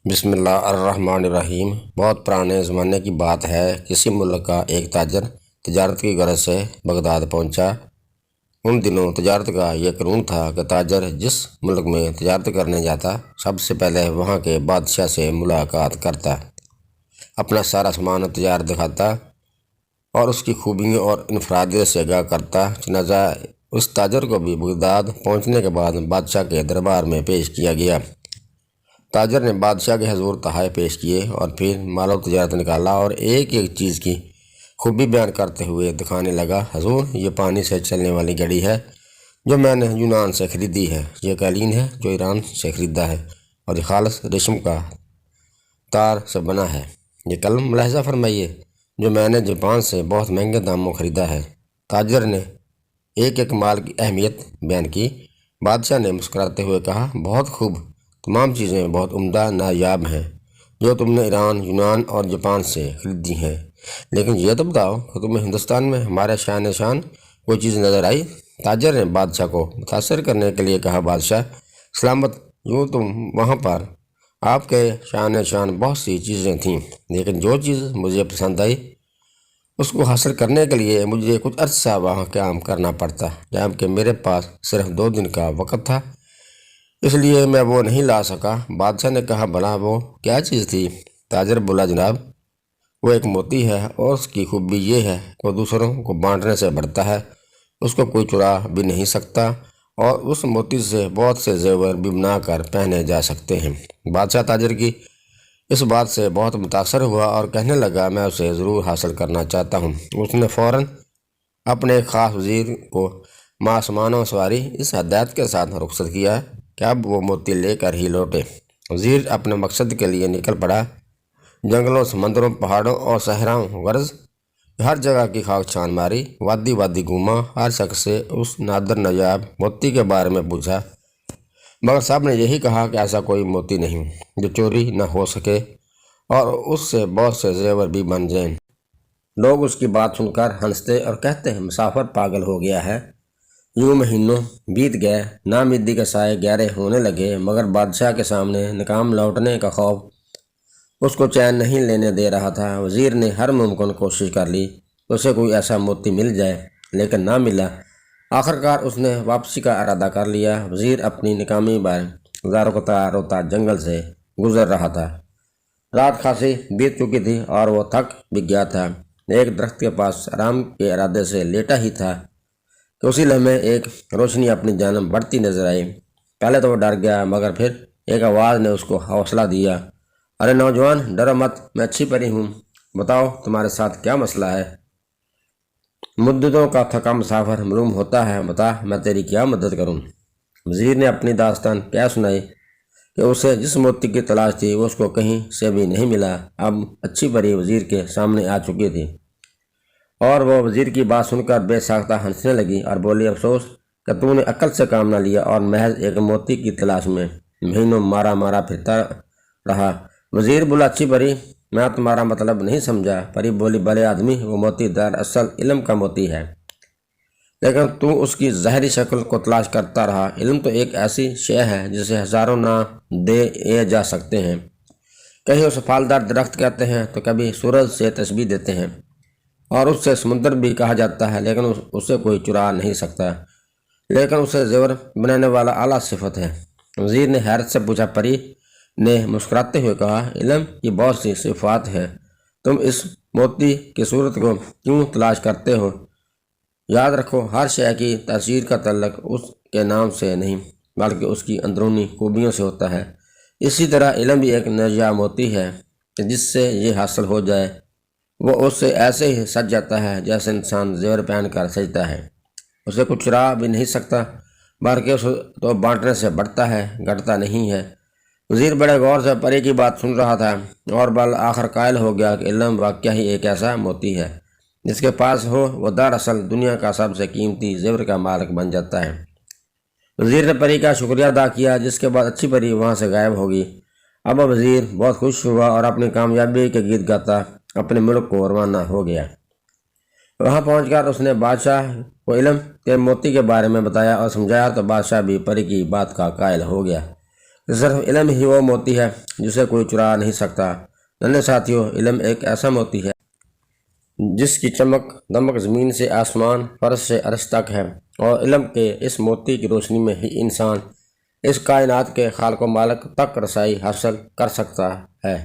بسم اللہ الرحمن الرحیم۔ بہت پرانے زمانے کی بات ہے۔ کسی ملک کا ایک تاجر تجارت کی غرض سے بغداد پہنچا۔ ان دنوں تجارت کا یہ قانون تھا کہ تاجر جس ملک میں تجارت کرنے جاتا سب سے پہلے وہاں کے بادشاہ سے ملاقات کرتا، اپنا سارا سامان تجار دکھاتا اور اس کی خوبیوں اور انفرادیت سے آگاہ کرتا۔ چنانچہ اس تاجر کو بھی بغداد پہنچنے کے بعد بادشاہ کے دربار میں پیش کیا گیا۔ تاجر نے بادشاہ کے حضور تحائف پیش کیے اور پھر مال و تجارت نکالا اور ایک ایک چیز کی خوبی بیان کرتے ہوئے دکھانے لگا۔ حضور، یہ پانی سے چلنے والی گھڑی ہے جو میں نے یونان سے خریدی ہے، یہ قالین ہے جو ایران سے خریدا ہے اور یہ خالص ریشم کا تار سے بنا ہے، یہ قلم ملاحظہ فرمائیے جو میں نے جاپان سے بہت مہنگے داموں خریدا ہے۔ تاجر نے ایک ایک مال کی اہمیت بیان کی۔ بادشاہ نے مسکراتے ہوئے کہا، بہت خوب، تمام چیزیں بہت عمدہ نایاب ہیں جو تم نے ایران، یونان اور جاپان سے خریدی ہیں، لیکن یہ تو بتاؤ کہ تمہیں ہندوستان میں ہمارے شان کوئی چیز نظر آئی؟ تاجر نے بادشاہ کو متاثر کرنے کے لیے کہا، بادشاہ سلامت، یوں تم وہاں پر آپ کے شان بہت سی چیزیں تھیں، لیکن جو چیز مجھے پسند آئی اس کو حاصل کرنے کے لیے مجھے کچھ عرصہ وہاں قیام کرنا پڑتا، جبکہ میرے پاس صرف 2 دن کا وقت تھا، اس لیے میں وہ نہیں لا سکا۔ بادشاہ نے کہا، بھلا وہ کیا چیز تھی؟ تاجر بولا، جناب وہ ایک موتی ہے اور اس کی خوبی یہ ہے کہ وہ دوسروں کو بانٹنے سے بڑھتا ہے، اس کو کوئی چرا بھی نہیں سکتا اور اس موتی سے بہت سے زیور بھی بنا کر پہنے جا سکتے ہیں۔ بادشاہ تاجر کی اس بات سے بہت متاثر ہوا اور کہنے لگا، میں اسے ضرور حاصل کرنا چاہتا ہوں۔ اس نے فوراً اپنے ایک خاص وزیر کو ماسمان و سواری اس ہدایت کے ساتھ رخصت کیا کہ اب وہ موتی لے کر ہی لوٹے۔ وزیر اپنے مقصد کے لیے نکل پڑا۔ جنگلوں، سمندروں، پہاڑوں اور صحراؤں غرض ہر جگہ کی خاک چھان ماری، وادی وادی گھوما، ہر شخص سے اس نادر نایاب موتی کے بارے میں پوچھا، مگر سب نے یہی کہا کہ ایسا کوئی موتی نہیں جو چوری نہ ہو سکے اور اس سے بہت سے زیور بھی بن جائیں۔ لوگ اس کی بات سن کر ہنستے اور کہتے ہیں، مسافر پاگل ہو گیا ہے۔ یوں مہینوں بیت گئے، ناامیدی کے سائے گہرے ہونے لگے، مگر بادشاہ کے سامنے ناکام لوٹنے کا خوف اس کو چین نہیں لینے دے رہا تھا۔ وزیر نے ہر ممکن کوشش کر لی کہ اسے کوئی ایسا موتی مل جائے، لیکن نہ ملا۔ آخرکار اس نے واپسی کا ارادہ کر لیا۔ وزیر اپنی ناکامی پر روتا روتا جنگل سے گزر رہا تھا۔ رات خاصی بیت چکی تھی اور وہ تھک بھی گیا تھا۔ ایک درخت کے پاس آرام کے ارادے سے لیٹا ہی تھا کہ اسی لمحے ایک روشنی اپنی جانب بڑھتی نظر آئی۔ پہلے تو وہ ڈر گیا، مگر پھر ایک آواز نے اس کو حوصلہ دیا، ارے نوجوان، ڈرو مت، میں اچھی پری ہوں، بتاؤ تمہارے ساتھ کیا مسئلہ ہے؟ مدتوں کا تھکا مسافر معلوم ہوتا ہے، بتا میں تیری کیا مدد کروں؟ وزیر نے اپنی داستان کیا سنائی کہ اسے جس موتی کی تلاش تھی وہ اس کو کہیں سے بھی نہیں ملا۔ اب اچھی پری وزیر کے سامنے آ چکی تھی اور وہ وزیر کی بات سن کر بے ساختہ ہنسنے لگی اور بولی، افسوس کہ تو نے عقل سے کام نہ لیا اور محض ایک موتی کی تلاش میں مہینوں مارا پھرتا رہا۔ وزیر بولا، اچھی پری، میں تمہارا مطلب نہیں سمجھا۔ پری بولی، بھلے آدمی، وہ موتی دراصل علم کا موتی ہے، لیکن تو اس کی ظاہری شکل کو تلاش کرتا رہا۔ علم تو ایک ایسی شے ہے جسے ہزاروں نام دے جا سکتے ہیں، کہیں اسے پھلدار درخت کہتے ہیں تو کبھی سورج سے تشبیہ دیتے ہیں اور اس سے سمندر بھی کہا جاتا ہے، لیکن اسے کوئی چرا نہیں سکتا، لیکن اسے زیور بنانے والا اعلیٰ صفت ہے۔ وزیر نے حیرت سے پوچھا۔ پری نے مسکراتے ہوئے کہا، علم کی بہت سی صفات ہیں، تم اس موتی کی صورت کو کیوں تلاش کرتے ہو؟ یاد رکھو، ہر شے کی تاثیر کا تعلق اس کے نام سے نہیں بلکہ اس کی اندرونی خوبیوں سے ہوتا ہے۔ اسی طرح علم بھی ایک نایاب موتی ہے کہ جس سے یہ حاصل ہو جائے وہ اس سے ایسے ہی سج جاتا ہے جیسے انسان زیور پہن کر سجتا ہے، اسے کچھ چرا بھی نہیں سکتا، بلکہ اسے تو بانٹنے سے بڑھتا ہے، گھٹتا نہیں ہے۔ وزیر بڑے غور سے پری کی بات سن رہا تھا اور بالآخر قائل ہو گیا کہ علم واقعہ ہی ایک ایسا موتی ہے جس کے پاس ہو وہ دراصل دنیا کا سب سے قیمتی زیور کا مالک بن جاتا ہے۔ وزیر نے پری کا شکریہ ادا کیا، جس کے بعد اچھی پری وہاں سے غائب ہوگی۔ اب وزیر بہت خوش ہوا اور اپنی کامیابی کے گیت گاتا اپنے ملک کو روانہ ہو گیا۔ وہاں پہنچ کر اس نے بادشاہ کو علم کے موتی کے بارے میں بتایا اور سمجھایا تو بادشاہ بھی پری کی بات کا قائل ہو گیا۔ صرف علم ہی وہ موتی ہے جسے کوئی چرا نہیں سکتا۔ ننھے ساتھیوں، علم ایک ایسا موتی ہے جس کی چمک دمک زمین سے آسمان، فرش سے عرش تک ہے، اور علم کے اس موتی کی روشنی میں ہی انسان اس کائنات کے خالق و مالک تک رسائی حاصل کر سکتا ہے۔